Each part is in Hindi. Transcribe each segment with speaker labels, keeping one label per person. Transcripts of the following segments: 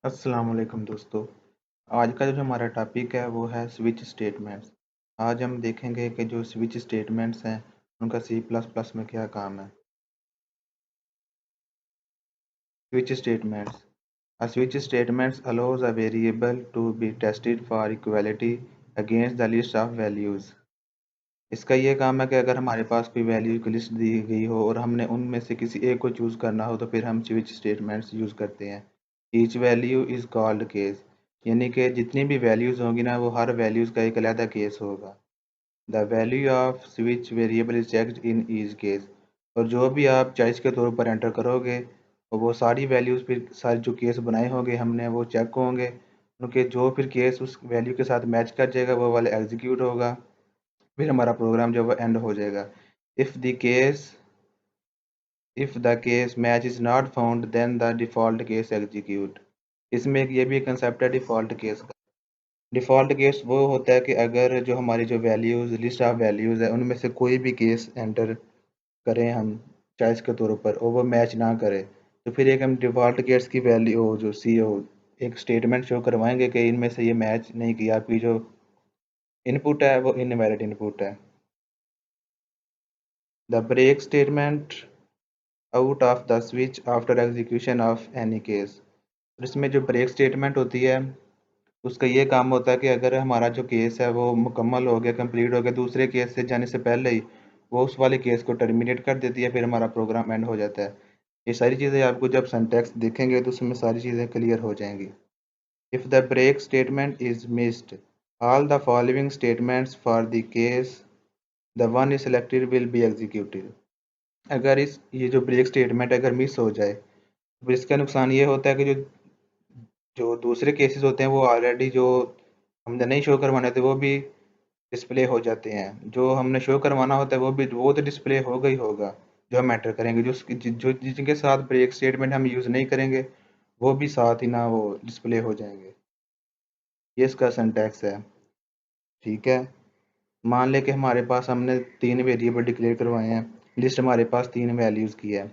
Speaker 1: अस्सलाम वालेकुम दोस्तों। आज का जो हमारा टॉपिक है वो है स्विच स्टेटमेंट्स। आज हम देखेंगे कि जो स्विच स्टेटमेंट्स हैं उनका सी प्लस प्लस में क्या काम है। Switch statements. A switch statement allows a variable to be tested for equality against the list of values। इसका ये काम है कि अगर हमारे पास कोई वैल्यू की लिस्ट दी गई हो और हमने उनमें से किसी एक को चूज़ करना हो तो फिर हम स्विच स्टेटमेंट्स यूज़ करते हैं। Each value is called case, यानी कि जितनी भी वैल्यूज़ होंगी ना वो हर वैल्यूज़ का एक अलग केस होगा। The value off switch variable is checked in each case. और जो भी आप चॉइस के तौर पर एंटर करोगे और वो सारी वैल्यूज़ फिर सारे जो केस बनाए होंगे हमने वो चेक होंगे, क्योंकि जो फिर केस उस वैल्यू के साथ मैच कर जाएगा वो वाला एग्जीक्यूट होगा, फिर हमारा प्रोग्राम जो है वो एंड हो जाएगा। If the case if the case match is not found then the default case execute. इसमें एक ये भी कंसेप्ट है डिफ़ॉल्ट केस का। डिफ़ॉल्ट केस वो होता है कि अगर जो हमारी जो वैल्यूज़ लिस्ट ऑफ वैल्यूज़ है उनमें से कोई भी केस एंटर करें हम चॉइस के तौर पर और वो मैच ना करे तो फिर एक हम डिफ़ॉल्ट केस की वैल्यू जो सी हो एक स्टेटमेंट शो करवाएंगे कि इनमें से ये मैच नहीं किया, आपकी जो इनपुट है वो इनवैलिड इनपुट है। The break statement out of the switch after execution of any case. और इसमें जो ब्रेक स्टेटमेंट होती है उसका ये काम होता है कि अगर हमारा जो केस है वो मुकम्मल हो गया, कंप्लीट हो गया, दूसरे केस से जाने से पहले ही वो उस वाले केस को टर्मिनेट कर देती है, फिर हमारा प्रोग्राम एंड हो जाता है। ये सारी चीज़ें आपको जब सिंटैक्स देखेंगे तो उसमें सारी चीज़ें क्लियर हो जाएंगी। If the break statement is missed all the following statements for the case the one is selected will be executed. अगर इस ये जो ब्रेक स्टेटमेंट अगर मिस हो जाए तो इसका नुकसान ये होता है कि जो जो दूसरे केसेस होते हैं वो ऑलरेडी जो हमने नहीं शो करवाने थे वो भी डिस्प्ले हो जाते हैं, जो हमने शो करवाना होता है वो तो डिस्प्ले होगा ही होगा। जो हम एंटर करेंगे जो जिनके साथ ब्रेक स्टेटमेंट हम यूज़ नहीं करेंगे वो भी साथ ही ना वो डिस्प्ले हो जाएंगे। ये इसका सिंटैक्स है। ठीक है, मान लें कि हमारे पास हमने तीन वेरिएबल डिक्लेयर करवाए हैं, लिस्ट हमारे पास तीन वैल्यूज़ की है।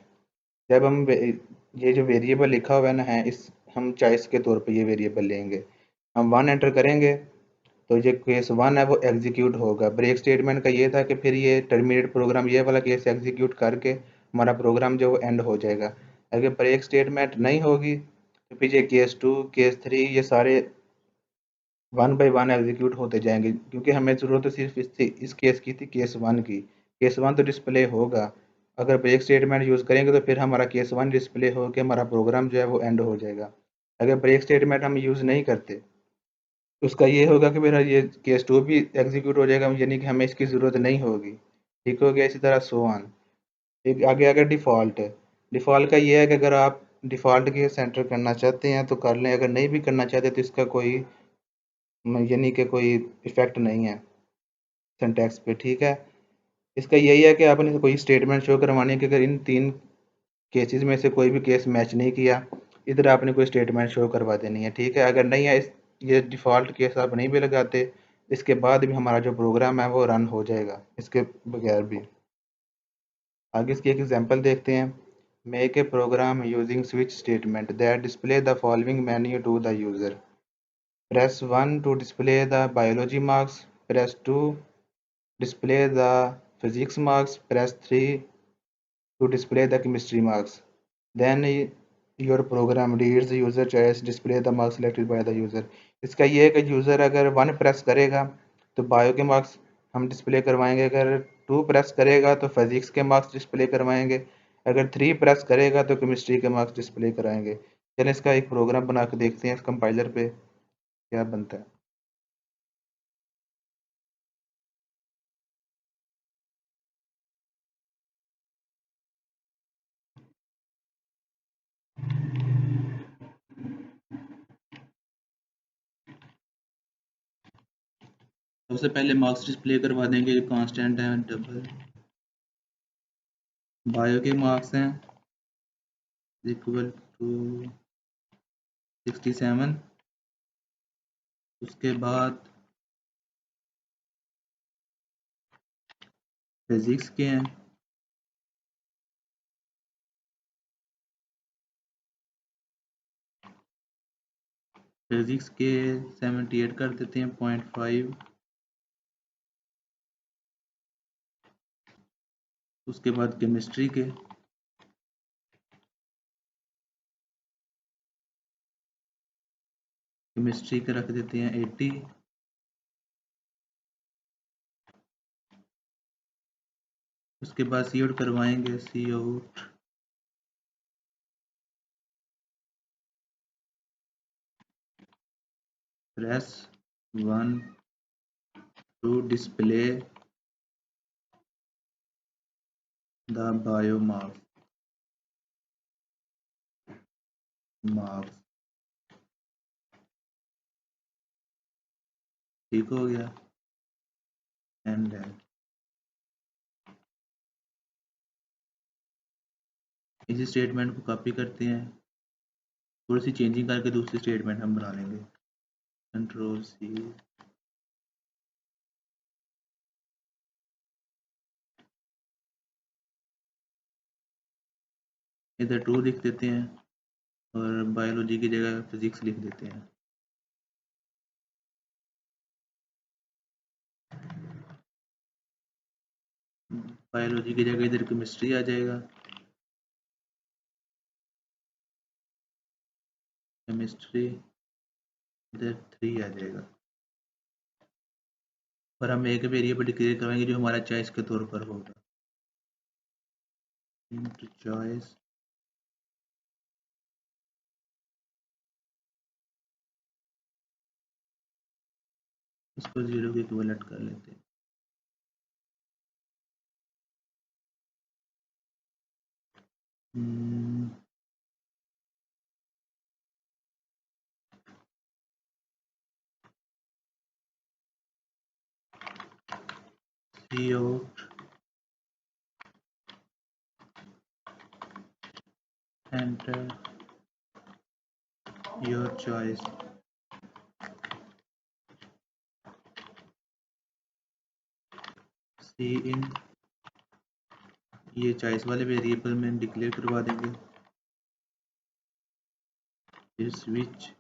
Speaker 1: जब हम ये जो वेरिएबल लिखा हुआ है ना है इस हम चॉइस के तौर पे ये वेरिएबल लेंगे, हम वन एंटर करेंगे तो ये केस वन है वो एग्जीक्यूट होगा। ब्रेक स्टेटमेंट का ये था कि फिर ये टर्मिनेट प्रोग्राम ये वाला केस एग्जीक्यूट करके हमारा प्रोग्राम जो वो एंड हो जाएगा। अगर ब्रेक स्टेटमेंट नहीं होगी तो फिर ये केस टू केस थ्री ये सारे वन बाई वन एग्जीक्यूट होते जाएंगे, क्योंकि हमें ज़रूरत तो सिर्फ इस केस की थी, केस वन की। केस वन तो डिस्प्ले होगा। अगर ब्रेक स्टेटमेंट यूज़ करेंगे तो फिर हमारा केस वन डिस्प्ले होकर हमारा प्रोग्राम जो है वो एंड हो जाएगा। अगर ब्रेक स्टेटमेंट हम यूज़ नहीं करते उसका ये होगा कि मेरा ये केस टू भी एग्जीक्यूट हो जाएगा, यानी कि हमें इसकी ज़रूरत नहीं होगी। ठीक हो गया, इसी तरह सो ऑन। एक आगे अगर डिफ़ॉल्ट है, डिफ़ॉल्ट का ये है कि अगर आप डिफ़ॉल्ट के सेंटर करना चाहते हैं तो कर लें, अगर नहीं भी करना चाहते तो इसका कोई यानी कि कोई इफ़ेक्ट नहीं है सिंटैक्स पे। ठीक है, इसका यही है कि आपने कोई स्टेटमेंट शो करवानी है कि अगर इन तीन केसेस में से कोई भी केस मैच नहीं किया, इधर आपने कोई स्टेटमेंट शो करवा देनी है। ठीक है, अगर नहीं है ये डिफ़ॉल्ट केस आप नहीं भी लगाते, इसके बाद भी हमारा जो प्रोग्राम है वो रन हो जाएगा इसके बगैर भी। आगे इसकी एक एग्जांपल देखते हैं। Make a program using switch statement that display the following menu to the user. Press one to display the biology marks, press two display the physics marks, press 3 to display the chemistry marks. Then your program reads the user choice, display the marks selected by the user। इसका ये है कि यूज़र अगर वन प्रेस करेगा तो बायो के मार्क्स हम डिस्प्ले करवाएंगे, अगर टू प्रेस करेगा तो फिजिक्स के मार्क्स डिस्प्ले करवाएंगे, अगर थ्री प्रेस करेगा तो केमिस्ट्री के मार्क्स डिस्प्ले कराएंगे। चलिए इसका एक प्रोग्राम बना के देखते हैं इस कंपाइलर पे क्या बनता है। सबसे पहले मार्क्स डिस्प्ले करवा देंगे जो कांस्टेंट है डबल। बायो के मार्क्स हैं इक्वल टू 67। उसके बाद फिजिक्स के हैं फिजिक्स के 78 कर देते हैं 0.5। उसके बाद केमिस्ट्री के रख देते हैं 80। उसके बाद सी आउट करवाएंगे, see out press 1 to display the biomass ठीक हो गया। एंड इसी स्टेटमेंट को कॉपी करते हैं, थोड़ी सी चेंजिंग करके दूसरी स्टेटमेंट हम बना लेंगे। कंट्रोल सी, इधर ट्रू लिख देते हैं और बायोलॉजी की जगह फिजिक्स लिख देते हैं। बायोलॉजी की जगह इधर केमिस्ट्री आ जाएगा, केमिस्ट्री इधर 3 आ जाएगा। और हम एक वेरिएबल डिक्लेयर करवाएंगे जो हमारा चॉइस के तौर पर होगा। इंट चॉइस इसको 0 के इक्विवेलेंट कर लेते हैं। C out enter your choice, C in, ये चॉइस वाले वेरिएबल में डिक्लेयर करवा देंगे। फिर switch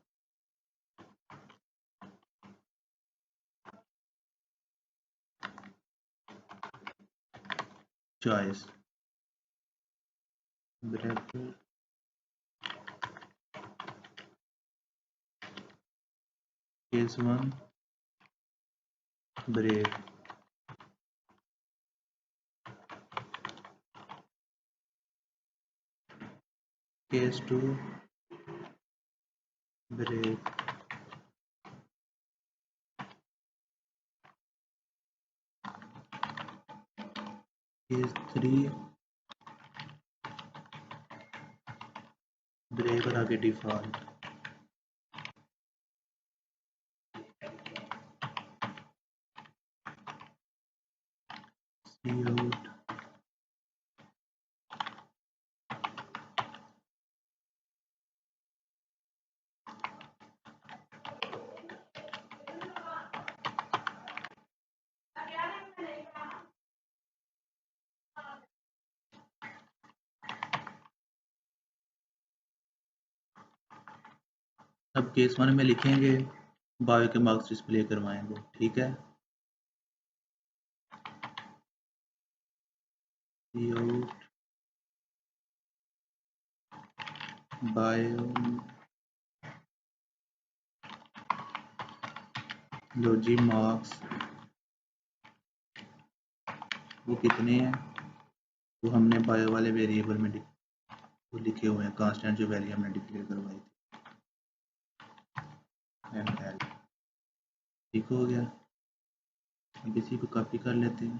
Speaker 1: choice bracket case 1 break, case 2 break, case 3 break और आगे डिफॉल्ट। सी आउट अब केस 1 में लिखेंगे बायो के मार्क्स डिस्प्ले करवाएंगे, ठीक है। सी आउट बायोलॉजी मार्क्स वो कितने हैं, वो हमने बायो वाले वेरिएबल में वो लिखे हुए हैं, कांस्टेंट जो वैल्यू हमने डिक्लेयर करवाई थी। एल ठीक हो गया। अब इसी को कॉपी कर लेते हैं,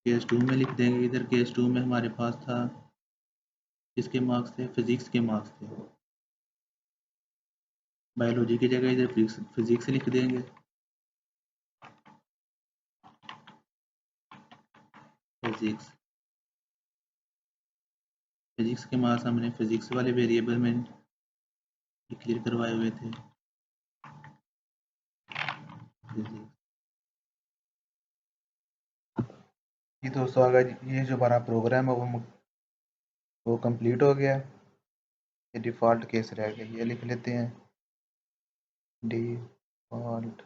Speaker 1: केस 2 में लिख देंगे। इधर केस 2 में हमारे पास था, किसके मार्क्स थे, फिजिक्स के मार्क्स थे। बायोलॉजी की जगह इधर फिजिक्स लिख देंगे, फिजिक्स के मार्क्स हमने फिजिक्स वाले वेरिएबल में डिक्लेयर करवाए हुए थे। ये दोस्तों अगर ये जो हमारा प्रोग्राम है वो वो कंप्लीट हो गया। ये डिफ़ॉल्ट केस रह गया, ये लिख लेते हैं default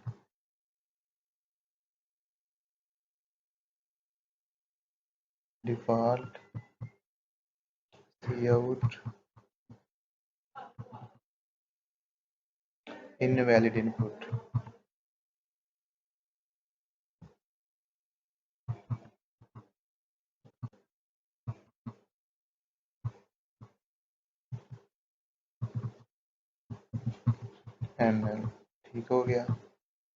Speaker 1: default cout invalid input. And ठीक हो गया।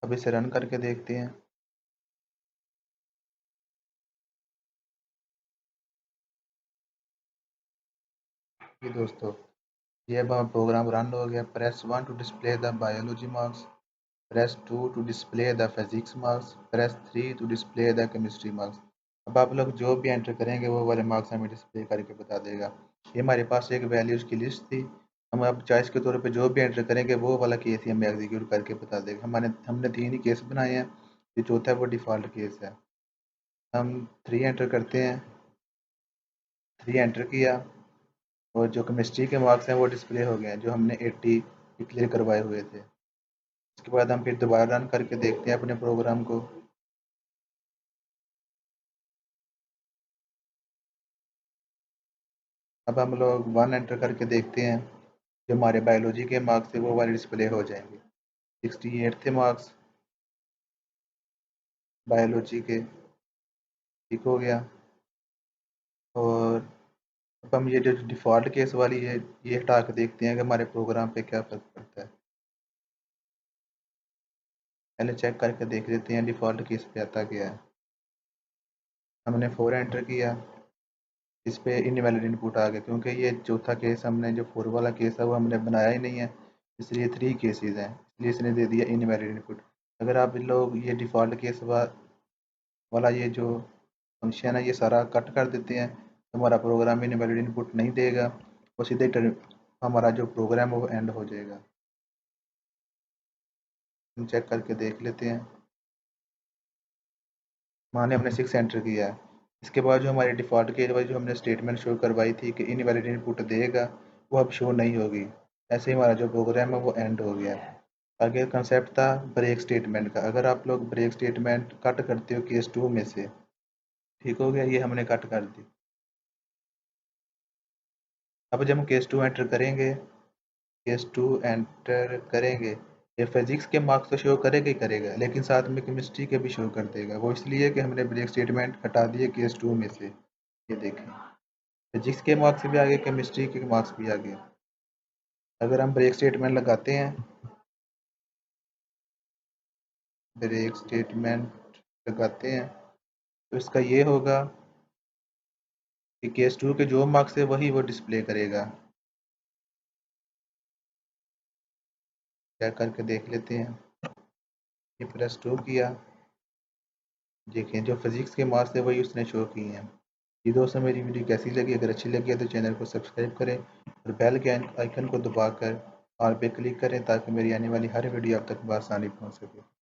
Speaker 1: अब इसे रन करके देखते हैं। ये दोस्तों, ये अब हमारा प्रोग्राम रन हो गया। Press 1 to display the biology marks, press 2 to display the physics marks, press 3 to display the chemistry marks. अब आप लोग जो भी एंटर करेंगे वो वाले मार्क्स हमें डिस्प्ले करके बता देगा। ये हमारे पास एक वैल्यूज़ की लिस्ट थी, हम अब चॉइस के तौर पे जो भी एंटर करेंगे वो वाला केस ही हमें एग्जीक्यूट करके बता देगा। हमने 3 ही केस बनाए हैं, जो चौथा है वो डिफ़ॉल्ट केस है। हम 3 एंटर करते हैं, 3 एंटर किया और जो केमिस्ट्री के मार्क्स हैं वो डिस्प्ले हो गए हैं, जो हमने 80 डिक्लेयर करवाए हुए थे। उसके बाद हम फिर दोबारा रन करके देखते हैं अपने प्रोग्राम को। अब हम लोग 1 एंटर करके देखते हैं, जो हमारे बायोलॉजी के मार्क्स थे वो वाले डिस्प्ले हो जाएंगे। 68 थे मार्क्स बायोलॉजी के, ठीक हो गया। और अब हम ये जो डिफ़ॉल्ट केस वाली है ये हटा के देखते हैं कि हमारे प्रोग्राम पे क्या फ़र्क पड़ता है। पहले चेक करके देख लेते हैं डिफ़ॉल्ट केस पे आता क्या है। हमने 4 एंटर किया, इस पे इनवैलिड इनपुट आ गया, क्योंकि ये चौथा केस हमने जो 4 वाला केस है वो हमने बनाया ही नहीं है, इसलिए 3 केसेस हैं, इसलिए इसने दे दिया इनवैलिड इनपुट। अगर आप लोग ये डिफ़ॉल्ट केस वाला ये जो फंक्शन है ये सारा कट कर देते हैं तो हमारा प्रोग्राम इनवैलिड इनपुट नहीं देगा और सीधे हमारा जो प्रोग्राम है वो एंड हो जाएगा। हम चेक करके देख लेते हैं। माने हमने 6 एंटर किया है, इसके बाद जो हमारी डिफ़ॉल्ट केस वाली जो हमने स्टेटमेंट शो करवाई थी कि इनवैलिड इनपुट देगा, वो अब शो नहीं होगी। ऐसे ही हमारा जो प्रोग्राम है वो एंड हो गया। आगे कंसेप्ट था ब्रेक स्टेटमेंट का। अगर आप लोग ब्रेक स्टेटमेंट कट करते हो केस 2 में से, ठीक हो गया, ये हमने कट कर दी। अब जब हम केस 2 एंटर करेंगे, केस 2 एंटर करेंगे, ये फिजिक्स के मार्क्स तो शो करेगा ही करेगा, लेकिन साथ में केमिस्ट्री के भी शो कर देगा। वो इसलिए कि हमने ब्रेक स्टेटमेंट हटा दिए केस 2 में से। ये देखें, फिजिक्स के मार्क्स भी आ गए, केमिस्ट्री के मार्क्स भी आ गए। अगर हम ब्रेक स्टेटमेंट लगाते हैं, ब्रेक स्टेटमेंट लगाते हैं तो इसका ये होगा कि केस 2 के जो मार्क्स है वही वो डिस्प्ले करेगा। चेक करके देख लेते हैं। ये प्लस 2 किया, देखें जो फिजिक्स के मार्क्स थे वही उसने शो किए हैं। जी दोस्तों, मेरी वीडियो कैसी लगी? अगर अच्छी लगी है तो चैनल को सब्सक्राइब करें और बेल के आइकन को दबाकर ऑल पे क्लिक करें ताकि मेरी आने वाली हर वीडियो आप तक बआसानी पहुंच सके।